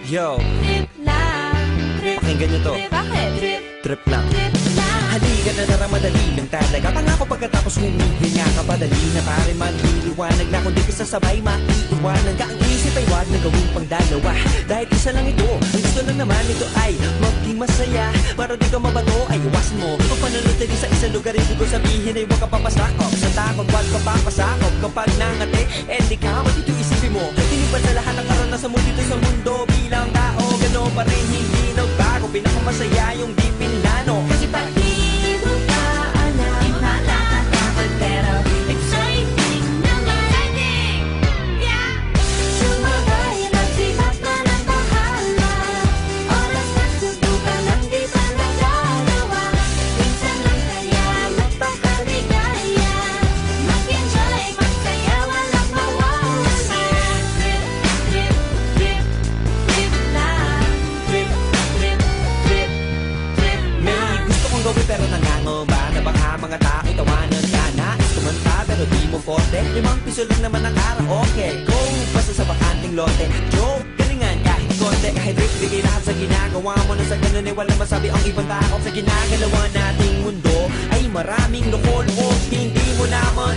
Yo, Trip lang, trip, pakinggan nyo to. bakit? Trip, Trip lang. trip lang. Halika na tara, madali lang talaga. Pangako pagkatapos humihinga ka, padali na pare magliliwanag na. Kung di ka sasabay, maiiwanan ka. Ang isip ay wag na gawin pang dalawa, dahil isa lang ito. Ang gusto lang naman ito ay maging masaya. Para di ka mabato ay iwasan mo ang panunod sa isang lugar. Ibig ko sabihin ay huwag ka papasakop sa takot, wag ka papasakop. Kapag nangate, di ka matito isipin mo. Tinipan sa lahat ng karanasan mo dito sa mundo. Bilang tao, gano'n pa rin hindi nagbago. Pinakamasaya yung di pinlano. Kasi Pag di mo pa alam, di mo natatakot, pero exciting naman. Exciting! Yeah! Sumabay lang si Basta ng bahala. Oras na subukan ang di pa nagagawa. Minsan lang kaya magpakaligaya. Mag-enjoy, magsaya, walang mawawala. Trip, trip, trip, trip lang. Trip, trip, trip, trip may gusto kong gawin pero nangangamba na baka mga tao tawanan ka. Nais kumanta pero di mo forte. 5 piso lang naman ang karaoke. Go, basta sa bakanting lote. Joke, galingan kahit konti. Kahit rip, bigay lahat sa ginagawa mo. Na sa ganun ay walang masabi ang ibang tao. Sa ginagalawa nating mundo ay maraming loko-loko. Hindi mo naman